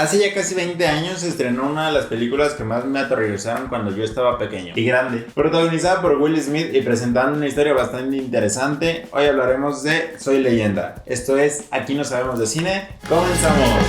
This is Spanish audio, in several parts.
Hace ya casi 20 años se estrenó una de las películas que más me aterrorizaron cuando yo estaba pequeño y grande. Protagonizada por Will Smith y presentando una historia bastante interesante, hoy hablaremos de Soy Leyenda. Esto es Aquí no sabemos de cine. ¡Comenzamos!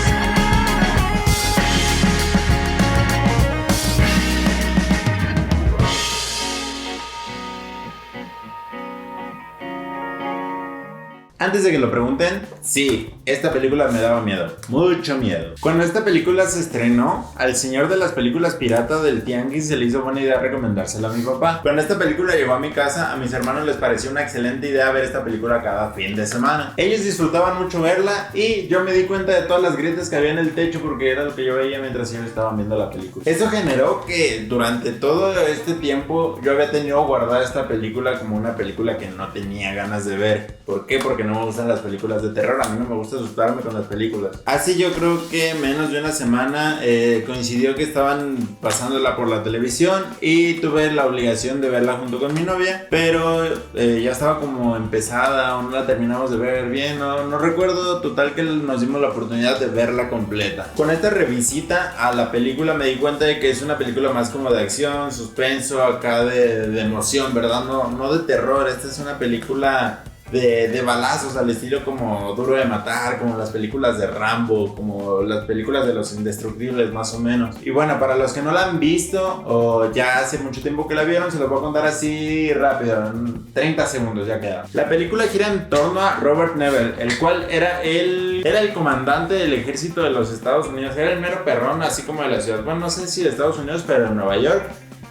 Antes de que lo pregunten, sí, esta película me daba miedo, mucho miedo. Cuando esta película se estrenó, al señor de las películas pirata del tianguis se le hizo buena idea recomendársela a mi papá. Cuando esta película llegó a mi casa, a mis hermanos les pareció una excelente idea ver esta película cada fin de semana. Ellos disfrutaban mucho verla y yo me di cuenta de todas las grietas que había en el techo porque era lo que yo veía mientras ellos estaban viendo la película. Eso generó que durante todo este tiempo yo había tenido guardada esta película como una película que no tenía ganas de ver. ¿Por qué? Porque no me gustan las películas de terror, a mí no me gusta asustarme con las películas. Así yo creo que menos de una semana coincidió que estaban pasándola por la televisión y tuve la obligación de verla junto con mi novia, pero ya estaba como empezada o no la terminamos de ver bien, no recuerdo, total que nos dimos la oportunidad de verla completa. Con esta revisita a la película me di cuenta de que es una película más como de acción, suspenso, acá de emoción, ¿verdad? No de terror, esta es una película de balazos al estilo como Duro de Matar, como las películas de Rambo, como las películas de los Indestructibles más o menos. Y bueno, para los que no la han visto o ya hace mucho tiempo que la vieron, se los voy a contar así rápido, en 30 segundos ya queda. La película gira en torno a Robert Neville, el cual era el comandante del ejército de los Estados Unidos, era el mero perrón así como de la ciudad, bueno no sé si de Estados Unidos, pero en Nueva York.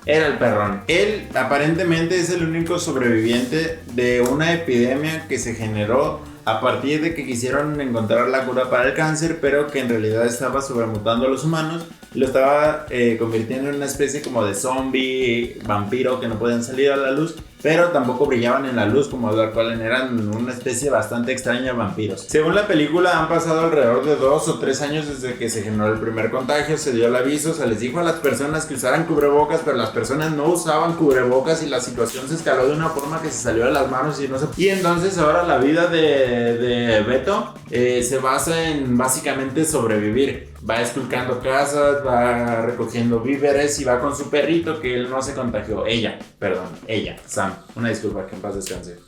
Era el perrón. Él aparentemente es el único sobreviviente de una epidemia que se generó a partir de que quisieron encontrar la cura para el cáncer, pero que en realidad estaba sobremutando a los humanos y lo estaba convirtiendo en una especie como de zombie, vampiro que no podían salir a la luz, pero tampoco brillaban en la luz, como la cual eran una especie bastante extraña de vampiros. Según la película, han pasado alrededor de 2 o 3 años desde que se generó el primer contagio, se dio el aviso, se les dijo a las personas que usaran cubrebocas, pero las personas no usaban cubrebocas y la situación se escaló de una forma que se salió de las manos y entonces ahora la vida de Beto se basa en básicamente sobrevivir. Va esculcando casas, va recogiendo víveres y va con su perrito que él no se contagió. Ella, Sam. Una disculpa, que en paz descanse.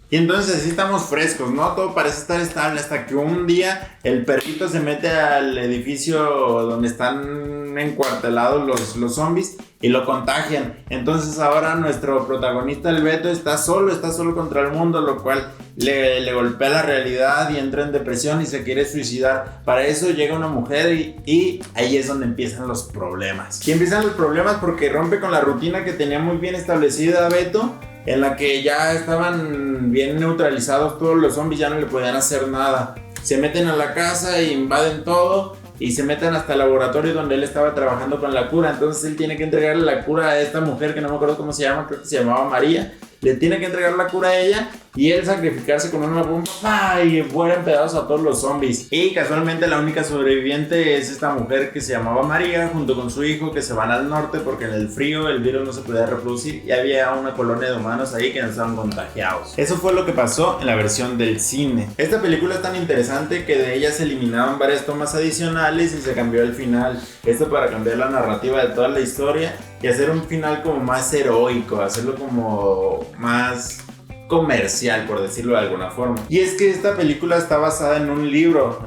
Y entonces así estamos frescos, ¿no? Todo parece estar estable hasta que un día el perrito se mete al edificio donde están encuartelados los zombies y lo contagian. Entonces ahora nuestro protagonista, el Beto, está solo contra el mundo, lo cual le golpea la realidad y entra en depresión y se quiere suicidar. Para eso llega una mujer y ahí es donde empiezan los problemas. Y empiezan los problemas porque rompe con la rutina que tenía muy bien establecida Beto, en la que ya estaban bien neutralizados todos los zombies, ya no le podían hacer nada. Se meten a la casa e invaden todo y se meten hasta el laboratorio donde él estaba trabajando con la cura. Entonces él tiene que entregarle la cura a esta mujer que no me acuerdo cómo se llama, creo que se llamaba María. Le tiene que entregar la cura a ella y él sacrificarse con una bomba y mueren pedazos a todos los zombies. Y casualmente la única sobreviviente es esta mujer que se llamaba María, junto con su hijo, que se van al norte porque en el frío el virus no se podía reproducir y había una colonia de humanos ahí que no estaban contagiados. Eso fue lo que pasó en la versión del cine. Esta película es tan interesante que de ella se eliminaron varias tomas adicionales y se cambió el final. Esto para cambiar la narrativa de toda la historia y hacer un final como más heroico, hacerlo como más comercial, por decirlo de alguna forma. Y es que esta película está basada en un libro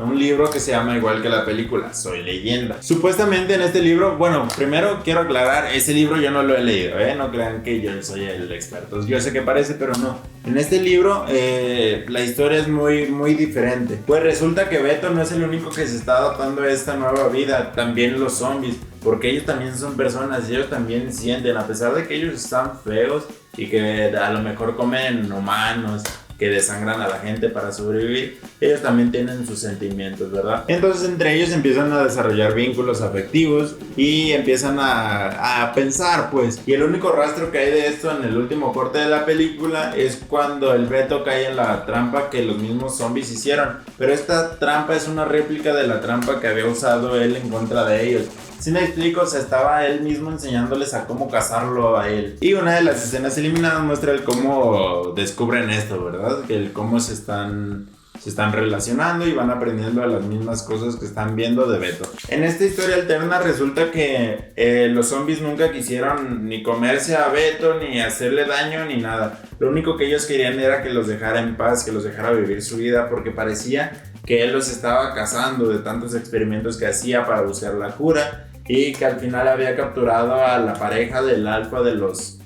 que se llama igual que la película, Soy Leyenda. Supuestamente en este libro, bueno, primero quiero aclarar, ese libro yo no lo he leído, no crean que yo soy el experto. Yo sé que parece, pero no. En este libro la historia es muy, muy diferente. Pues resulta que Beto no es el único que se está adaptando a esta nueva vida, también los zombies, porque ellos también son personas y ellos también sienten, a pesar de que ellos están feos y que a lo mejor comen humanos, que desangran a la gente para sobrevivir, ellos también tienen sus sentimientos, ¿verdad? Entonces entre ellos empiezan a desarrollar vínculos afectivos y empiezan a pensar, pues. Y el único rastro que hay de esto en el último corte de la película es cuando el Beto cae en la trampa que los mismos zombies hicieron. Pero esta trampa es una réplica de la trampa que había usado él en contra de ellos. Si me explico, o sea, estaba él mismo enseñándoles a cómo cazarlo a él. Y una de las escenas eliminadas muestra el cómo descubren esto, ¿verdad? Que el cómo se están se están relacionando y van aprendiendo de las mismas cosas que están viendo de Beto. En esta historia alterna resulta que los zombies nunca quisieron ni comerse a Beto, ni hacerle daño, ni nada. Lo único que ellos querían era que los dejara en paz, que los dejara vivir su vida, porque parecía que él los estaba cazando de tantos experimentos que hacía para buscar la cura, y que al final había capturado a la pareja del alfa de los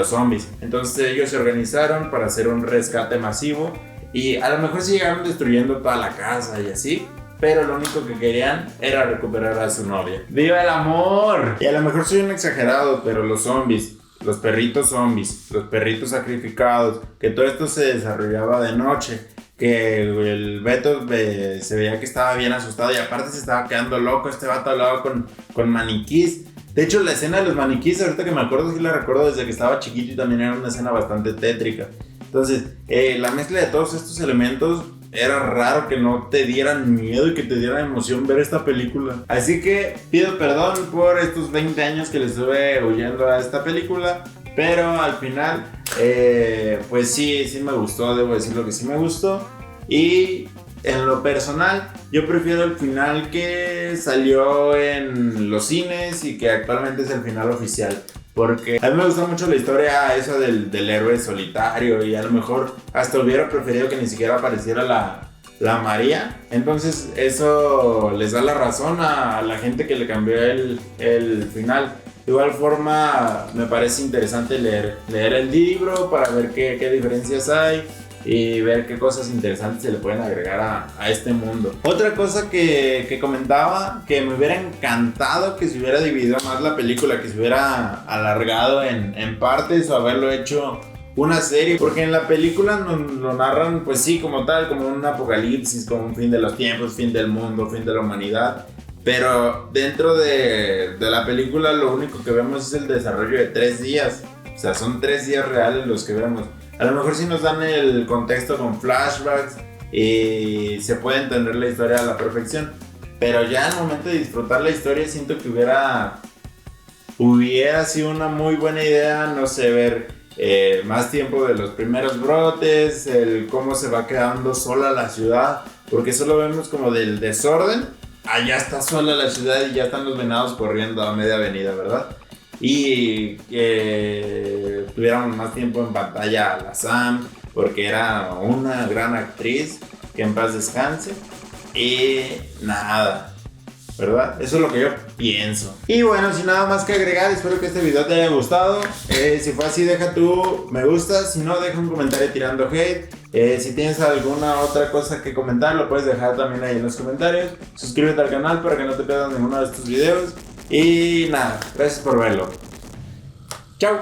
zombies. Entonces ellos se organizaron para hacer un rescate masivo, y a lo mejor sí llegaron destruyendo toda la casa y así, pero lo único que querían era recuperar a su novia. ¡Viva el amor! Y a lo mejor soy un exagerado, pero los zombies, los perritos zombies, los perritos sacrificados, que todo esto se desarrollaba de noche, que el Beto se veía que estaba bien asustado y aparte se estaba quedando loco. Este vato hablaba con maniquís. De hecho, la escena de los maniquís, ahorita que me acuerdo, sí la recuerdo desde que estaba chiquito y también era una escena bastante tétrica. Entonces, la mezcla de todos estos elementos, era raro que no te dieran miedo y que te dieran emoción ver esta película. Así que pido perdón por estos 20 años que le estuve huyendo a esta película, pero al final, pues sí me gustó, debo decirlo que sí me gustó. Y en lo personal, yo prefiero el final que salió en los cines y que actualmente es el final oficial. Porque a mí me gusta mucho la historia esa del héroe solitario, y a lo mejor hasta hubiera preferido que ni siquiera apareciera la María. Entonces eso les da la razón a la gente que le cambió el final. De igual forma me parece interesante leer el libro para ver qué diferencias hay y ver qué cosas interesantes se le pueden agregar a este mundo. Otra cosa que comentaba, que me hubiera encantado que se hubiera dividido más la película, que se hubiera alargado en partes o haberlo hecho una serie, porque en la película lo narran pues sí como tal, como un apocalipsis, como un fin de los tiempos, fin del mundo, fin de la humanidad. Pero dentro de la película lo único que vemos es el desarrollo de 3 días. O sea, son 3 días reales los que vemos. A lo mejor sí nos dan el contexto con flashbacks y se puede entender la historia a la perfección. Pero ya en el momento de disfrutar la historia siento que hubiera sido una muy buena idea, no sé, ver más tiempo de los primeros brotes, el cómo se va quedando sola la ciudad, porque solo vemos como del desorden. Allá está sola la ciudad y ya están los venados corriendo a media avenida, ¿verdad? Y que tuviéramos más tiempo en pantalla a la Sam, porque era una gran actriz, que en paz descanse. Y nada, ¿verdad? Eso es lo que yo pienso. Y bueno, sin nada más que agregar, espero que este video te haya gustado. Si fue así, deja tu me gusta. Si no, deja un comentario tirando hate. Si tienes alguna otra cosa que comentar, lo puedes dejar también ahí en los comentarios. Suscríbete al canal para que no te pierdas ninguno de estos videos. Y nada, gracias por verlo. Chao.